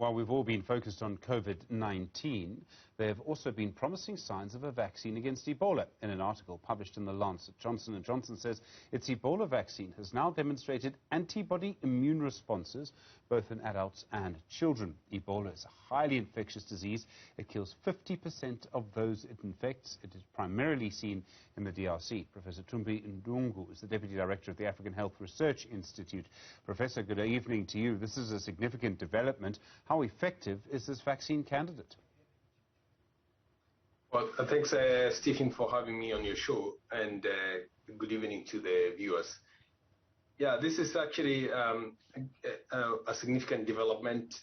While we've all been focused on COVID-19, there have also been promising signs of a vaccine against Ebola. In an article published in the Lancet, Johnson & Johnson says its Ebola vaccine has now demonstrated antibody immune responses both in adults and children. Ebola is a highly infectious disease. It kills 50% of those it infects. It is primarily seen in the DRC. Professor Thumbi Ndung'u is the Deputy Director of the African Health Research Institute. Professor, good evening to you. This is a significant development. How effective is this vaccine candidate? Well, thanks, Stephen, for having me on your show, and good evening to the viewers. Yeah, this is actually a significant development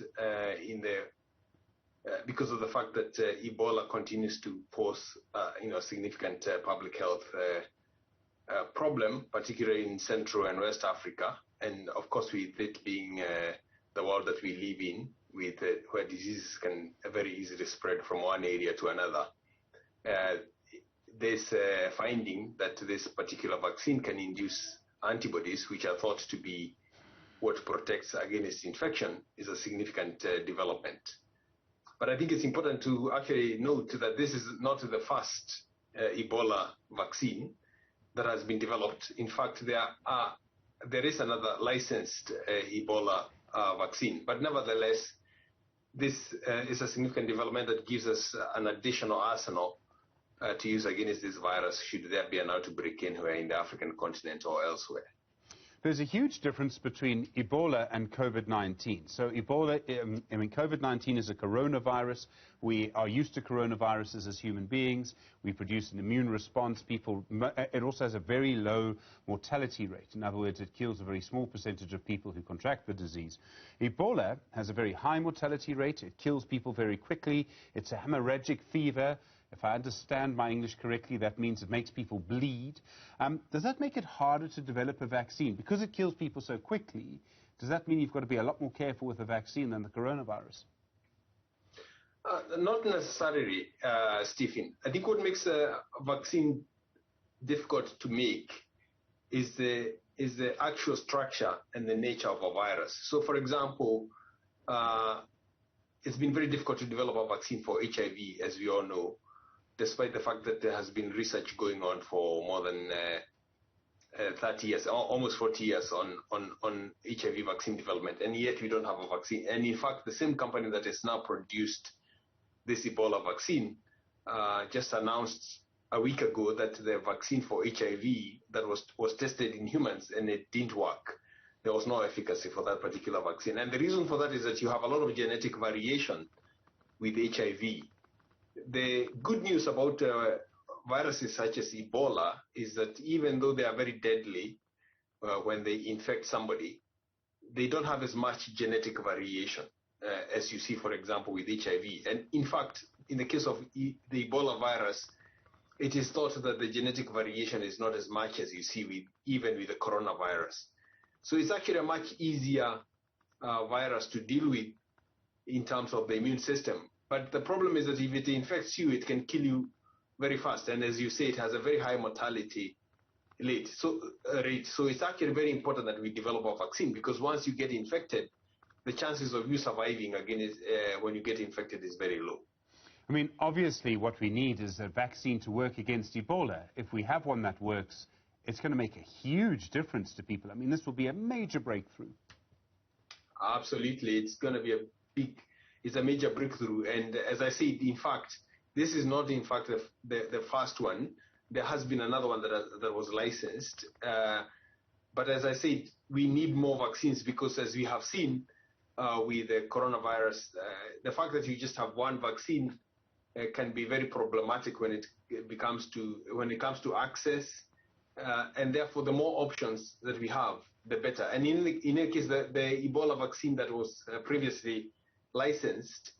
because of the fact that Ebola continues to pose, significant public health problem, particularly in Central and West Africa, and of course, with it being the world that we live in, where diseases can very easily spread from one area to another. There's a finding that this particular vaccine can induce antibodies, which are thought to be what protects against infection, is a significant development. But I think it's important to actually note that this is not the first Ebola vaccine that has been developed. In fact, there is another licensed Ebola vaccine, but nevertheless, this is a significant development that gives us an additional arsenal to use against this virus should there be an outbreak anywhere in the African continent or elsewhere. There's a huge difference between Ebola and COVID-19. So Ebola, COVID-19 is a coronavirus. We are used to coronaviruses as human beings. We produce an immune response. It also has a very low mortality rate. In other words, it kills a very small percentage of people who contract the disease. Ebola has a very high mortality rate. It kills people very quickly. It's a hemorrhagic fever. If I understand my English correctly, that means it makes people bleed. Does that make it harder to develop a vaccine? Because it kills people so quickly, does that mean you've got to be a lot more careful with the vaccine than the coronavirus? Not necessarily, Stephen. I think what makes a vaccine difficult to make is the actual structure and the nature of a virus. So, for example, it's been very difficult to develop a vaccine for HIV, as we all know, despite the fact that there has been research going on for more than 30 years, almost 40 years on HIV vaccine development, and yet we don't have a vaccine. And in fact, the same company that has now produced this Ebola vaccine just announced a week ago that the vaccine for HIV that was tested in humans and it didn't work. There was no efficacy for that particular vaccine. And the reason for that is that you have a lot of genetic variation with HIV. The good news about viruses such as Ebola is that even though they are very deadly when they infect somebody, they don't have as much genetic variation as you see, for example, with HIV. And in fact, in the case of the Ebola virus, it is thought that the genetic variation is not as much as you see even with the coronavirus. So it's actually a much easier virus to deal with in terms of the immune system. But the problem is that if it infects you, it can kill you very fast. And as you say, it has a very high mortality rate. So it's actually very important that we develop a vaccine, because once you get infected, the chances of you surviving again when you get infected is very low. I mean, obviously what we need is a vaccine to work against Ebola. If we have one that works, it's going to make a huge difference to people. I mean, this will be a major breakthrough. Absolutely. It's going to be it's a major breakthrough. And as I said, in fact, this is not, in fact, the first one. There has been another one that was licensed. But as I said, we need more vaccines, because as we have seen with the coronavirus, the fact that you just have one vaccine can be very problematic when it comes to access. And therefore, the more options that we have, the better. And in any case, the Ebola vaccine that was previously licensed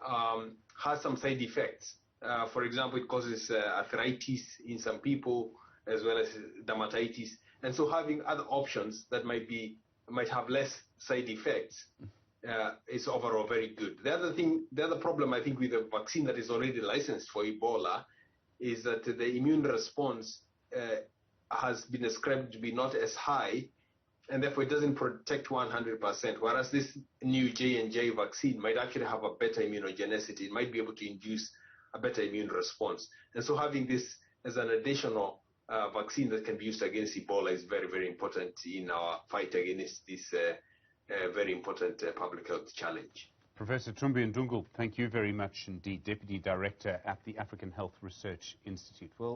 has some side effects. For example, it causes arthritis in some people, as well as dermatitis. And so having other options that might have less side effects is overall very good. The other problem, I think, with the vaccine that is already licensed for Ebola is that the immune response has been ascribed to be not as high and therefore it doesn't protect 100%, whereas this new J&J vaccine might actually have a better immunogenicity. It might be able to induce a better immune response. And so having this as an additional vaccine that can be used against Ebola is very, very important in our fight against this very important public health challenge. Professor Thumbi Ndung'u, thank you very much indeed, Deputy Director at the African Health Research Institute. Well,